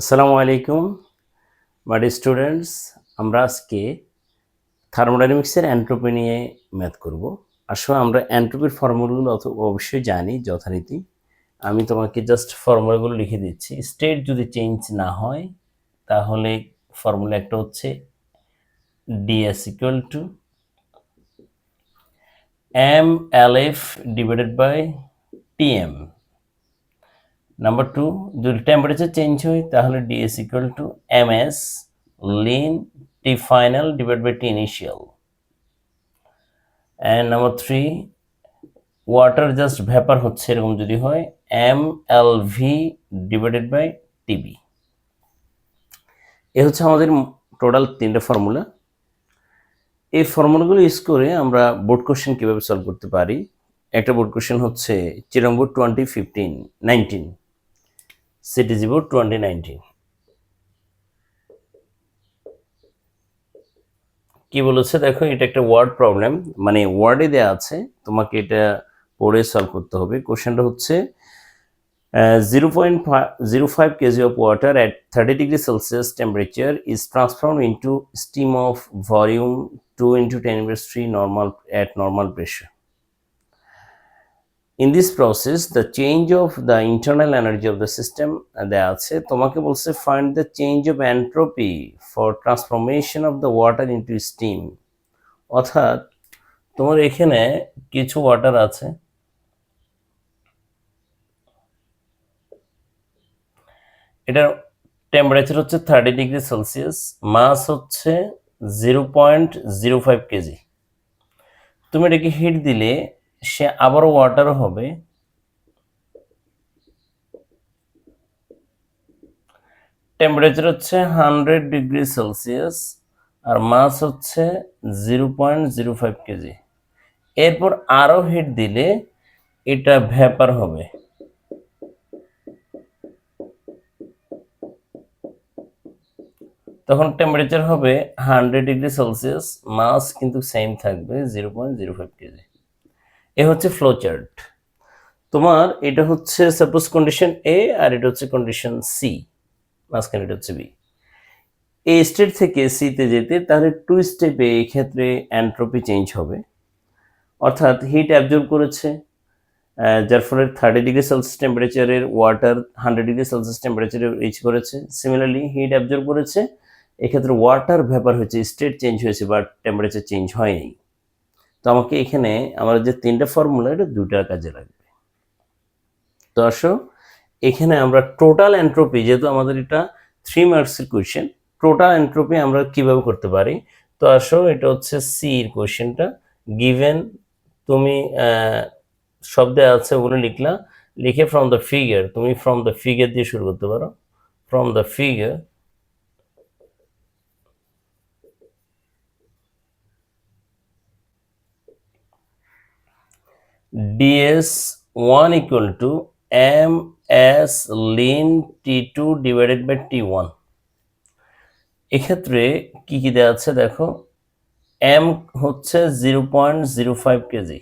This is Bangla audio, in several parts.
আসসালামু আলাইকুম মাই স্টুডেন্টস। আমরা আজকে থার্মোডাইনামিক্সের এন্ট্রপি নিয়ে ম্যাথ করব। আসলে আমরা এন্ট্রপির ফর্মুলাগুলো অবশ্যই জানি যথারীতি। আমি তোমাকে জাস্ট ফর্মুলাগুলো লিখে দিচ্ছি। স্টেট যদি চেঞ্জ না হয় তাহলে ফর্মুলা একটা হচ্ছে ds equal to mLf divided by tm। Number two, যদি টেম্পারেচার চেঞ্জ হয় তাহলে ds ইকুয়াল টু ms লিন T final divide by T initial. And number three, water just vapour হচ্ছে এরকম যদি হয় mLv ডিভাইডেড বাই টিবি। এ হচ্ছে আমাদের টোটাল তিনটা ফর্মুলা। এই ফর্মুলাগুলো ইউজ করে আমরা বোর্ড কোশ্চেন কীভাবে সলভ করতে পারি। একটা বোর্ড কোশ্চেন হচ্ছে চিরাং বোর্ড 2019 সিটিজি বোর্ড 2019। কি বলেছে দেখো, এটা একটা ওয়ার্ড প্রবলেম, মানে ওয়ার্ডে দেওয়া আছে, তোমাকে এটা পড়ে সলভ করতে হবে। কোশ্চেনটা হচ্ছে 0.05 kg of water at 30 degrees Celsius temperature is transformed into steam of volume 2 into 10⁻³ normal at normal pressure. In this process, the change of the internal energy of the system দেয়া আছে, তোমাকে বলছে find the change of entropy for transformation of the water into steam। অর্থাৎ তোমার এখানে কিছু ওয়াটার আছে, এটার টেম্পারেচার হচ্ছে 30 ডিগ্রি সেলসিয়াস, মাস হচ্ছে 0.05 কেজি। তুমি এটাকে হিট দিলে সে আবারও ওয়াটারও হবে। টেম্পারেচার হচ্ছে 100 ডিগ্রি সেলসিয়াস আর মাস হচ্ছে 0.05 কেজি। এরপর আরও হিট দিলে এটা ভ্যাপার হবে। তখন টেম্পারেচার হবে 100 ডিগ্রি সেলসিয়াস, মাস কিন্তু সেম থাকবে 0.05 কেজি। এ হচ্ছে ফ্লো চার্ট। তোমার এটা হচ্ছে সাপোজ কন্ডিশন এ আর এটা হচ্ছে কন্ডিশন সি, মাঝখানে এটা হচ্ছে বি। এ স্টেট থেকে সিতে যেতে তাহলে টু স্টেপে এই ক্ষেত্রে এন্ট্রপি চেঞ্জ হবে। অর্থাৎ হিট অ্যাবজর্ব করেছে, যার ফলে 30 ডিগ্রি সেলসিয়াস টেম্পারেচারের ওয়াটার 100 ডিগ্রি সেলসিয়াস টেম্পারেচারে রিচ করেছে। সিমিলারলি হিট অ্যাবজর্ব করেছে, এক্ষেত্রে ওয়াটার ভ্যাপার হয়েছে, স্টেট চেঞ্জ হয়েছে বাট টেম্পারেচার চেঞ্জ হয়নি। তো আমাকে এখানে আমার যে তিনটা ফর্মুলা, এটা দুটার কাজে লাগবে। তো আসো এখানে আমরা টোটাল এন্ট্রপি, যেহেতু আমাদের এটা 3 মার্কসের কোয়েশ্চেন, টোটাল এন্ট্রপি আমরা কিভাবে করতে পারি। তো আসো এটা হচ্ছে সি এর কোয়েশ্চেনটা গিভেন। তুমি শব্দে আছে ওগুলো লিখলা, লিখে ফ্রম দ্য ফিগার, তুমি ফ্রম দ্য ফিগার দিয়ে শুরু করতে পারো। From the figure ds1 equal to ms ln t2 divided by t1। এক্ষেত্রে কি কি দেওয়া আছে দেখো, এম হচ্ছে 0.05 কেজি,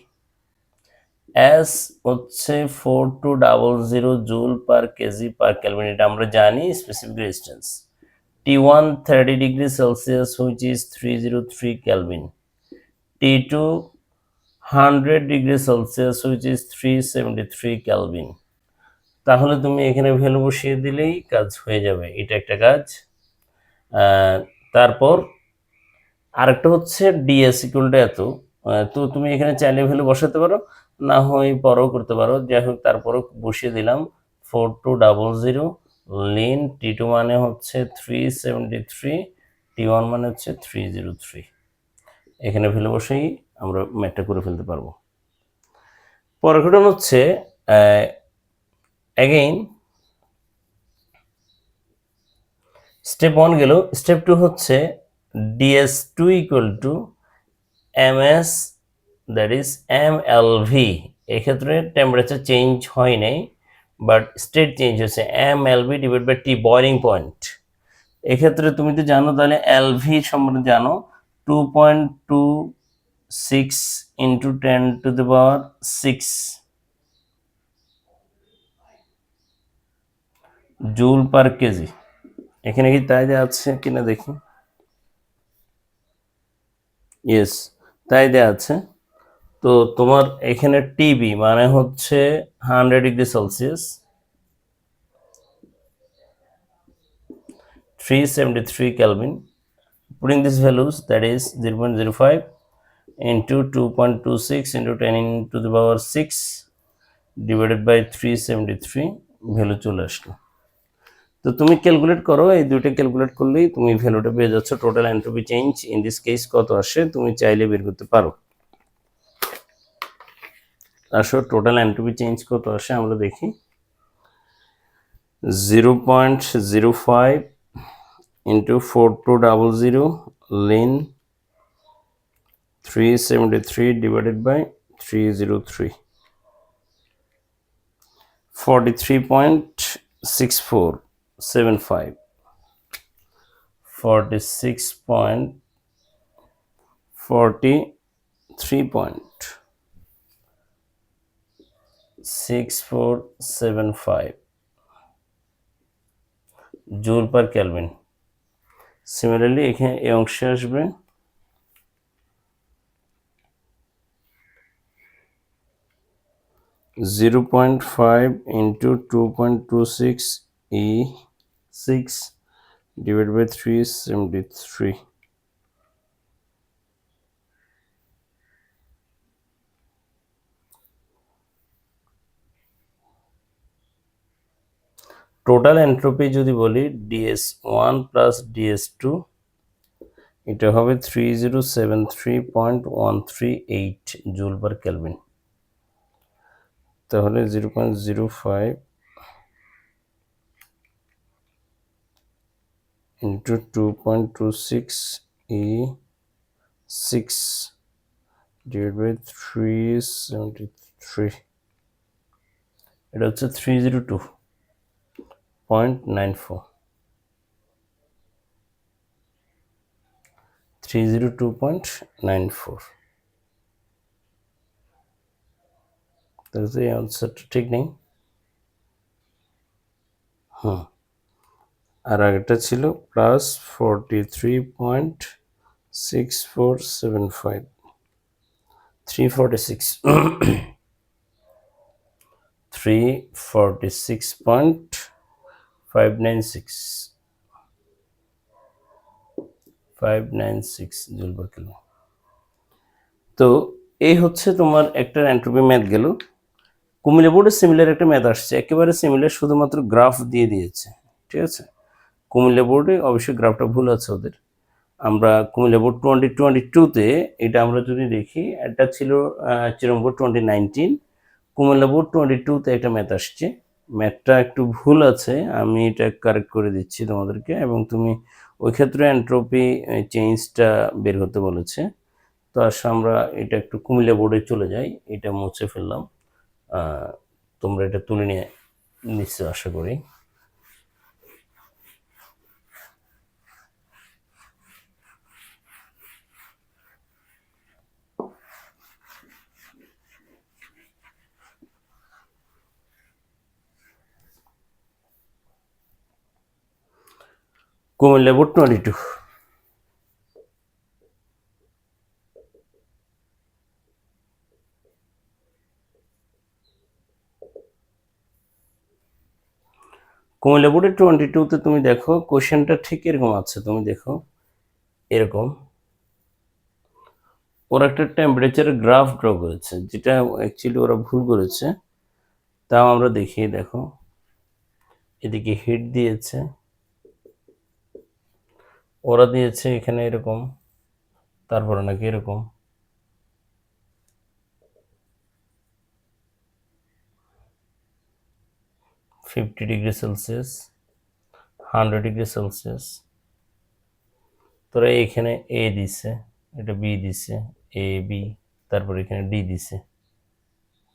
এস হচ্ছে 4200 joule per KG per kelvin, এটা আমরা জানি specific resistance. T1 30 degree Celsius which is 303 kelvin, T2 100 degree Celsius which is 373 kelvin. তাহলে তুমি এখানে ভ্যালু বসিয়ে দিলেই কাজ হয়ে যাবে, এটা একটা কাজ। তারপর আরেকটা হচ্ছে ডিএস ইকুয়াল টু এত। তো তুমি এখানে চাইলে ভ্যালু বসাতে পারো, না হয় পরও করতে পারো, যাই হোক তারপরও বসিয়ে দিলাম 4200 লিন টি2 মানে হচ্ছে 373, টি1 মানে হচ্ছে 303। এখানে ভ্যালু বসেই আমরা ম্যাথটা করে ফেলতে পারবো। পরের ঘটনা হচ্ছে অ্যাগেইন স্টেপ 1 গেল। স্টেপ 2 হচ্ছে ds2 equal to ms that is mLv। এক্ষেত্রে টেম্পারেচার চেঞ্জ হয় নাই বাট স্টেট চেঞ্জ হয়েছে, mLv divide by T boiling point. এক্ষেত্রে তুমি তো জানো, তাহলে LV সম্বন্ধে জানো, 2.26 ইন্টু 10⁶ জুল পার কেজি। এখানে কি তাই দেওয়া আছে কিনা দেখি। ইয়েস, তাই দেওয়া আছে। তো তোমার এখানে টিবি মানে হচ্ছে 100°C, 373 Kelvin. Putting these values, that is 0.05 into 2.26 into 10 into the power 6 divided by 373 value চলে আসলো। তো তুমি ক্যালকুলেট করো, এই দুইটা ক্যালকুলেট করলেই তুমি ভ্যালুটা পেয়ে যাচ্ছ। Total entropy change in this case কত আসে তুমি চাইলে বের করতে পারো। আসলে টোটাল এন্ট্রপি চেঞ্জ কত আসে আমরা দেখি। 0.05 into 4200 ln 373 divided by 303, 43.6475, 43.6475 joule per kelvin. Similarly এখানে এই অংশে আসবে 0.5 into 2.26 E6 divided by 373. Total entropy যদি বলি DS1 প্লাস DS2 এটা হবে 3073.138 জুল পার কেলভিন। তাহলে 0.05 into 2.26 E6 divided by 373, এটা হচ্ছে 302.94, 302.94। তাহলে এই আনসারটা ঠিক নেই। আর আগেরটা ছিল প্লাস 43.6475, 346, 346.596 জুল পার কিলো। তো এই হচ্ছে তোমার একটা এন্ট্রপি ম্যাথ গেল। কুমিল্লা বোর্ডে সিমিলার একটা ম্যাথ আসছে, একেবারে সিমিলার, শুধুমাত্র গ্রাফ দিয়ে দিয়েছে। ঠিক আছে, কুমিল্লা বোর্ডে অবশ্যই গ্রাফটা ভুল আছে ওদের। আমরা কুমিল্লা বোর্ড 2022-তে এটা আমরা যদি দেখি, এটা ছিল চিরম বোর্ড 2019, কুমিল্লা বোর্ড 22-তে একটা ম্যাথ আসছে। ম্যাথটা একটু ভুল আছে, আমি এটা কারেক্ট করে দিচ্ছি তোমাদেরকে, এবং তুমি ওই ক্ষেত্রে এন্ট্রপি চেঞ্জটা বের হতে বলেছে। তো আসলে আমরা এটা একটু কুমিল্লা বোর্ডে চলে যাই, এটা মুছে ফেললাম। তোমরা এটা তুলে নিয়ে নিশ্চয় আশা করি। কুমিল্লা বোর্ড 22, কুমিল্লা বোর্ডে 22-তে তুমি দেখো কোশ্চেনটা ঠিক এরকম আছে। তুমি দেখো এরকম ওরা একটা টেম্পারেচারের গ্রাফ ড্র করেছে, যেটা অ্যাকচুয়ালি ওরা ভুল করেছে। তাও আমরা দেখি, দেখো এদিকে হিট দিয়েছে, ওরা দিয়েছে এখানে এরকম, তারপরে নাকি এরকম, $50°C, 100°C। তোরা এখানে এ দিছে, এটা বি দিছে, এ বি, তারপর এখানে ডি দিছে,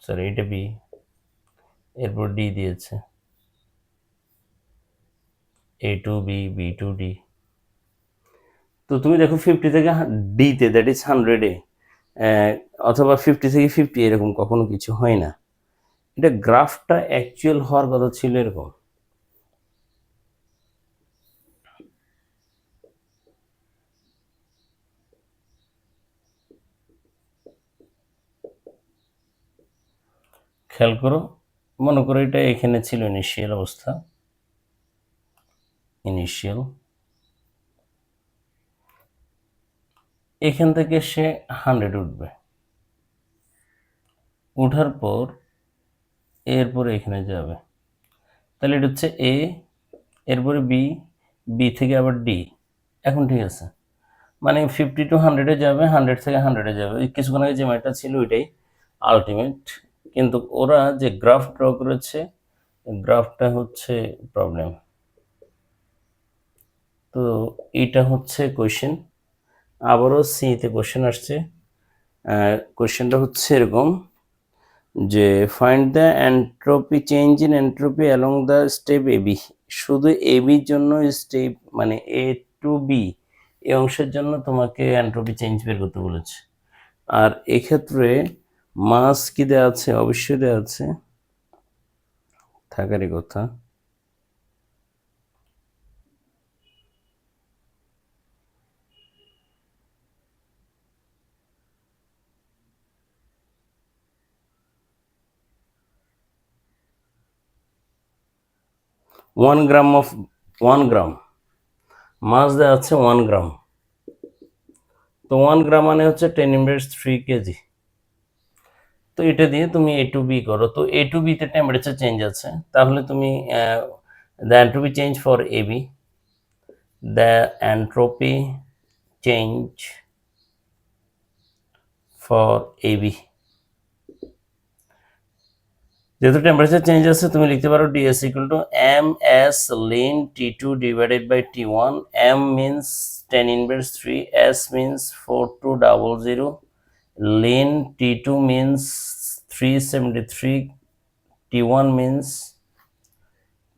সরি এটা বি, এরপর ডি দিয়েছে, A2B, B2D। তো তুমি দেখো 50 থেকে ডিতে, দ্যাট ইজ 100-এ, অথবা 50 থেকে 50 এরকম কখনো কিছু হয় না। এটা গ্রাফটা অ্যাকচুয়াল হওয়ার কথা ছিল এরকম। খেয়াল করো, মনে করো এটা এখানে ছিল ইনিশিয়াল অবস্থা, ইনিশিয়াল, এখান থেকে সে 100 উঠবে, ওঠার পর এরপরে এখানে যাবে, তাহলে এটা হচ্ছে এ, এরপরে বি, বি থেকে আবার ডি। এখন ঠিক আছে, মানে 50 to 100-এ যাবে, 100 থেকে 100-এ যাবে। ওই কিছুক্ষণ আগে যে ম্যাথটা ছিল ওইটাই আলটিমেট, কিন্তু ওরা যে গ্রাফ ড্র করেছে গ্রাফটা হচ্ছে প্রবলেম। তো এইটা হচ্ছে কোয়েশ্চেন। আবারও সিতে কোয়েশ্চেন আসছে, কোয়েশ্চেনটা হচ্ছে এরকম যে find the entropy change in entropy along the step A B. শুধু এ বির জন্য স্টেপ মানে এ টু বি এই অংশের জন্য তোমাকে এন্ট্রপি চেঞ্জ বের করতে বলেছে। আর এক্ষেত্রে মাস কি দেওয়া আছে? অবশ্যই দেওয়া আছে, থাকারই কথা। ওয়ান গ্রাম মাস দেওয়া আছে 1 গ্রাম। তো 1 গ্রাম মানে হচ্ছে 10⁻³ কেজি। তো এটা দিয়ে তুমি এ টু বি করো। তো এ টু বিতে টেম্পারেচার চেঞ্জ আছে, তাহলে তুমি the entropy change for A B, the entropy change for A B, যেহেতু টেম্পারেচার চেঞ্জ আছে তুমি লিখতে পারো DS equal to M S লিন T2 divided by T1। M means 10⁻³, S means 4200, লিন T2 মিনস 373, T1 মিনস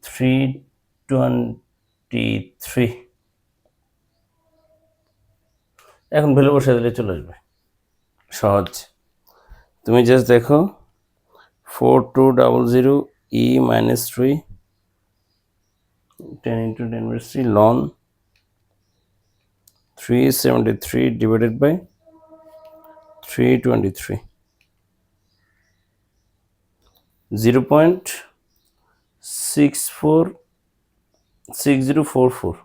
323। এখন ভ্যালু বসে দিলে চলে আসবে, সহজ। তুমি জাস্ট দেখো 4200 e minus 3 10 into 10⁻³ ln 373 divided by 323, 0.6044,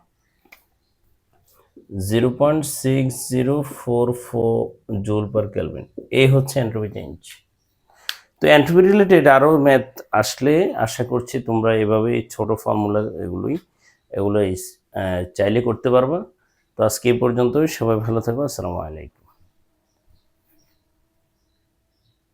0.6044 joule per kelvin. এই হচ্ছে এন্ট্রপি চেঞ্জ। তো এন্ট্রপি রিলেটেড আরও ম্যাথ আসলে আশা করছি তোমরা এভাবে ছোট ফর্মুলা এগুলোই চাইলে করতে পারবা। তো আজকে এই পর্যন্তই, সবাই ভালো থাকো, আসসালামু আলাইকুম।